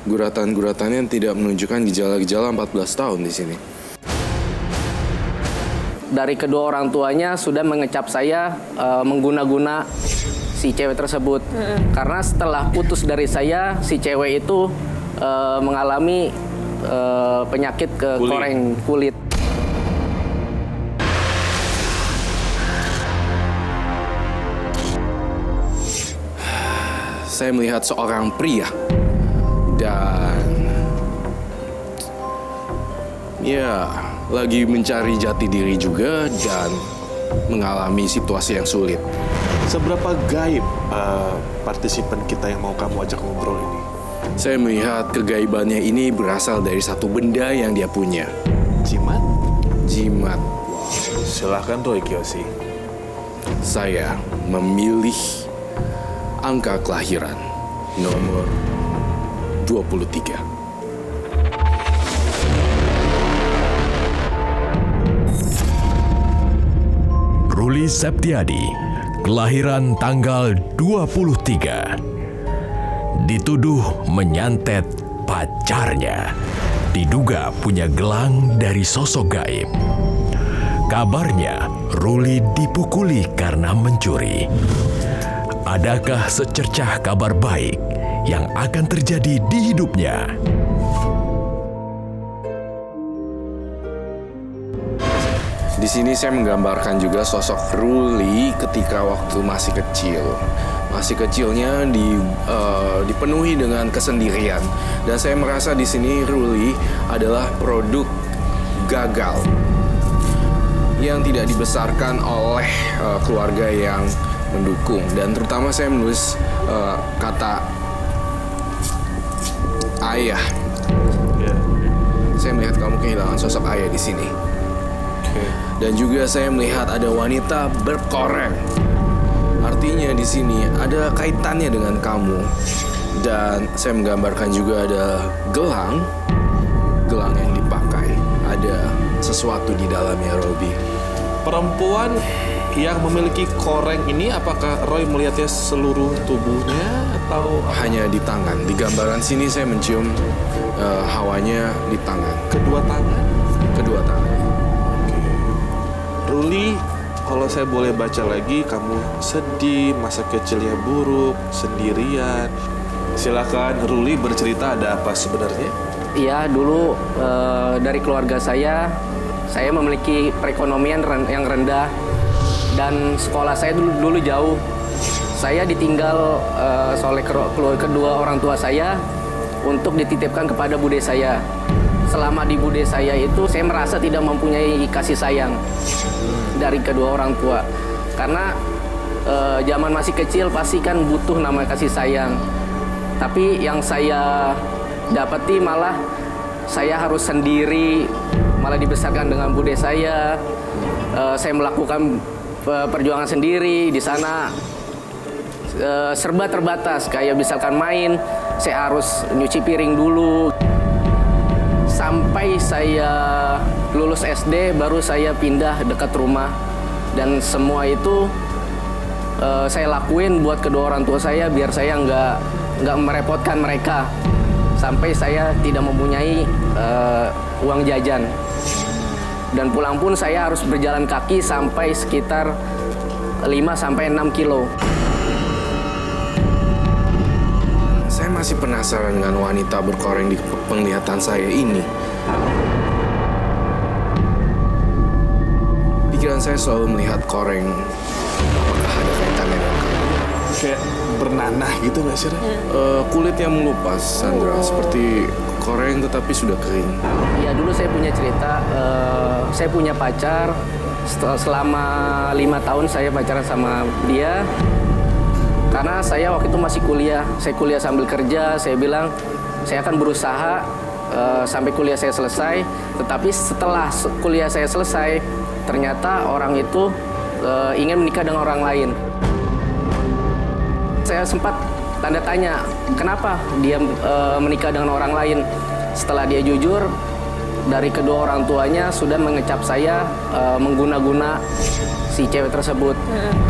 Guratan-guratannya tidak menunjukkan gejala-gejala 14 tahun di sini. Dari kedua orang tuanya sudah mengecap saya mengguna-guna si cewek tersebut. Karena setelah putus dari saya, si cewek itu mengalami penyakit koreng kulit. Saya melihat seorang pria dan ya lagi mencari jati diri juga dan mengalami situasi yang sulit. Seberapa gaib partisipan kita yang mau kamu ajak ngobrol ini? Saya melihat kegaibannya ini berasal dari satu benda yang dia punya. Jimat? Jimat. Silahkan Roy Kiyoshi. Saya memilih angka kelahiran nomor 23. Ruli Septiadi, kelahiran tanggal 23. Dituduh menyantet pacarnya. Diduga punya gelang dari sosok gaib. Kabarnya Ruli dipukuli karena mencuri. Adakah secercah kabar baik yang akan terjadi di hidupnya? Di sini saya menggambarkan juga sosok Ruli ketika waktu masih kecil. Masih kecilnya dipenuhi dengan kesendirian. Dan saya merasa di sini Ruli adalah produk gagal yang tidak dibesarkan oleh keluarga yang mendukung. Dan terutama saya menulis kata ayah. Saya melihat kamu kehilangan sosok ayah di sini. Dan juga saya melihat ada wanita berkoreng. Artinya di sini ada kaitannya dengan kamu. Dan saya menggambarkan juga ada gelang yang dipakai. Ada sesuatu di dalamnya, Robi. Perempuan yang memiliki koreng ini, apakah Roy melihatnya seluruh tubuhnya atau hanya di tangan? Di gambaran sini saya mencium hawanya di tangan. kedua tangan? Kedua tangan. Ruli, kalau saya boleh baca lagi, kamu sedih, masa kecilnya buruk, sendirian. Silakan Ruli bercerita, ada apa sebenarnya? Iya, dulu dari keluarga saya memiliki perekonomian yang rendah dan sekolah saya dulu jauh. Saya ditinggal oleh kedua orang tua saya untuk dititipkan kepada bude saya. Selama di bude saya itu saya merasa tidak mempunyai kasih sayang dari kedua orang tua. Karena zaman masih kecil pasti kan butuh namanya kasih sayang. Tapi yang saya dapati malah saya harus sendiri, malah dibesarkan dengan bude saya. Saya melakukan perjuangan sendiri di sana. Serba terbatas, kayak misalkan main, saya harus nyuci piring dulu. Sampai saya lulus SD, baru saya pindah dekat rumah. Dan semua itu saya lakuin buat kedua orang tua saya, biar saya nggak merepotkan mereka. Sampai saya tidak mempunyai uang jajan. Dan pulang pun saya harus berjalan kaki sampai sekitar 5-6 kilo. Saya masih penasaran dengan wanita berkoreng di penglihatan saya ini. Pikiran saya selalu melihat koreng. Apakah ada kaitannya dengan kamu? Kayak bernanah gitu nggak sih? Kulit yang melupas, Sandra. Seperti koreng tetapi sudah kering. Ya, dulu saya punya cerita. Saya punya pacar. Selama 5 tahun saya pacaran sama dia. Karena saya waktu itu masih kuliah. Saya kuliah sambil kerja. Saya bilang, saya akan berusaha sampai kuliah saya selesai. Tetapi setelah kuliah saya selesai, ternyata orang itu ingin menikah dengan orang lain. Saya sempat tanda tanya, kenapa dia menikah dengan orang lain? Setelah dia jujur, dari kedua orang tuanya sudah mengecap saya mengguna-guna si cewek tersebut.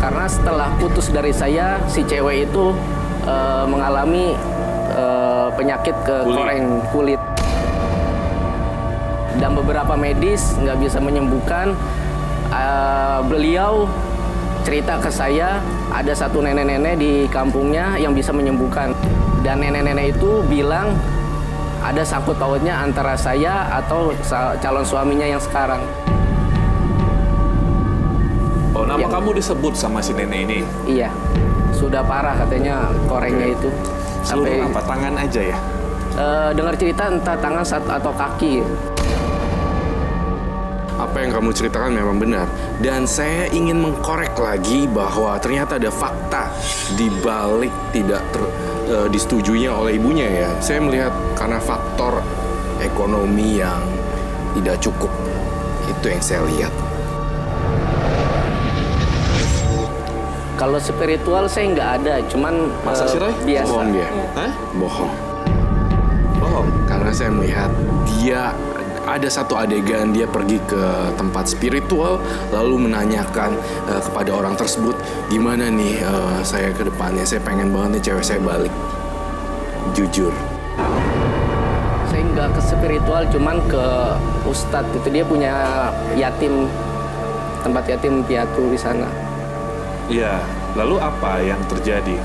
Karena setelah putus dari saya, si cewek itu mengalami penyakit ke koreng kulit. Dan beberapa medis nggak bisa menyembuhkan. Beliau cerita ke saya ada satu nenek-nenek di kampungnya yang bisa menyembuhkan. Dan nenek-nenek itu bilang ada sangkut pautnya antara saya atau calon suaminya yang sekarang. Oh, nama kamu disebut sama si nenek ini? Iya, sudah parah katanya korengnya itu. Seluruh apa? Tangan aja ya? Dengar cerita entah tangan atau kaki. Apa yang kamu ceritakan memang benar. Dan saya ingin mengkorek lagi bahwa ternyata ada fakta di balik tidak disetujuinya oleh ibunya ya. Saya melihat karena faktor ekonomi yang tidak cukup. Itu yang saya lihat. Kalau spiritual saya nggak ada, cuman Masa sih, Roy? biasa. Bohong dia. Hah? Bohong. Bohong? Karena saya melihat dia ada satu adegan dia pergi ke tempat spiritual lalu menanyakan kepada orang tersebut, gimana nih saya ke depannya, saya pengen banget nih cewek saya balik. Jujur. Saya nggak ke spiritual, cuman ke ustadz itu, dia punya yatim, tempat yatim piatu di sana. Iya. Lalu apa yang terjadi?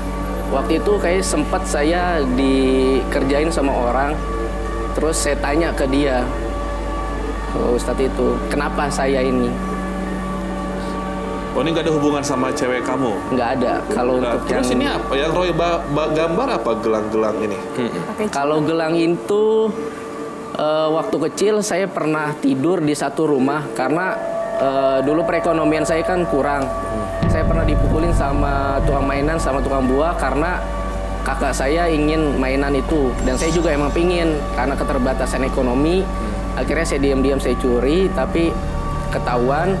Waktu itu kayak sempat saya dikerjain sama orang, terus saya tanya ke dia, ke ustadz itu, kenapa saya ini? Oh, ini nggak ada hubungan sama cewek kamu? Nggak ada. Kalau Nah, untuk terus ini apa? Yang Roy gambar apa gelang-gelang ini? Kalau gelang itu waktu kecil saya pernah tidur di satu rumah karena dulu perekonomian saya kan kurang. Saya pernah dipukulin sama tukang mainan, sama tukang buah karena kakak saya ingin mainan itu. Dan saya juga emang pingin karena keterbatasan ekonomi. Akhirnya saya diam-diam saya curi, tapi ketahuan.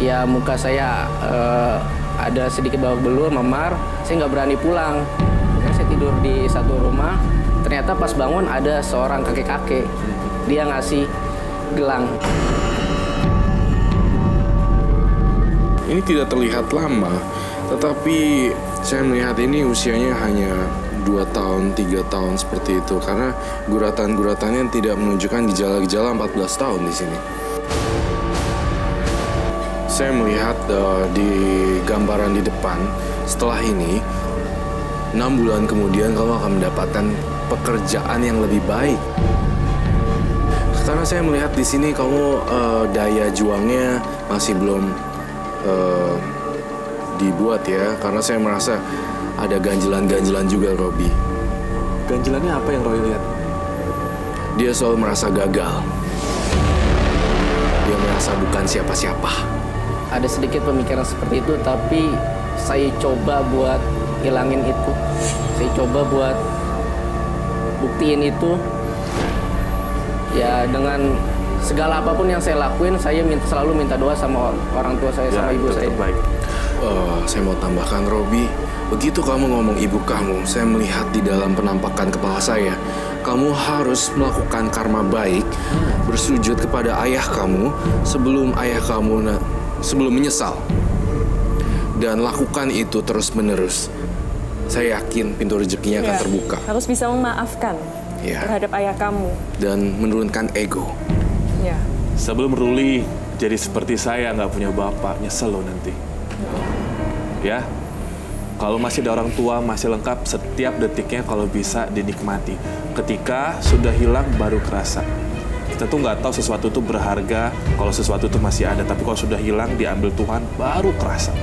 Ya muka saya ada sedikit babak belur, memar. Saya nggak berani pulang. Akhirnya saya tidur di satu rumah. Ternyata pas bangun ada seorang kakek-kakek. Dia ngasih gelang. Ini tidak terlihat lama, tetapi saya melihat ini usianya hanya 2 tahun, 3 tahun seperti itu. Karena guratan-guratannya tidak menunjukkan gejala-gejala 14 tahun di sini. Saya melihat di gambaran di depan, setelah ini 6 bulan kemudian kamu akan mendapatkan pekerjaan yang lebih baik. Karena saya melihat di sini kamu daya juangnya masih belum dibuat ya. Karena saya merasa ada ganjilan-ganjilan juga, Robi. Ganjilannya apa yang Roy lihat? Dia selalu merasa gagal. Dia merasa bukan siapa-siapa. Ada sedikit pemikiran seperti itu, tapi saya coba buat hilangin itu. Saya coba buat buktiin itu. Ya dengan segala apapun yang saya lakuin, saya selalu minta doa sama orang tua saya, sama ibu saya. Terbaik. Saya mau tambahkan, Robi. Begitu kamu ngomong ibu kamu, saya melihat di dalam penampakan kepala saya, kamu harus melakukan karma baik, bersujud kepada ayah kamu sebelum ayah kamu sebelum menyesal. Dan lakukan itu terus-menerus. Saya yakin pintu rezekinya akan terbuka. Harus bisa memaafkan terhadap ayah kamu. Dan menurunkan ego. Ya. Sebelum Ruli jadi seperti saya, nggak punya bapak, nyesel lo nanti. Ya, kalau masih ada orang tua, masih lengkap, setiap detiknya kalau bisa dinikmati. Ketika sudah hilang, baru kerasa. Kita tuh nggak tahu sesuatu itu berharga kalau sesuatu itu masih ada. Tapi kalau sudah hilang, diambil Tuhan, baru kerasa.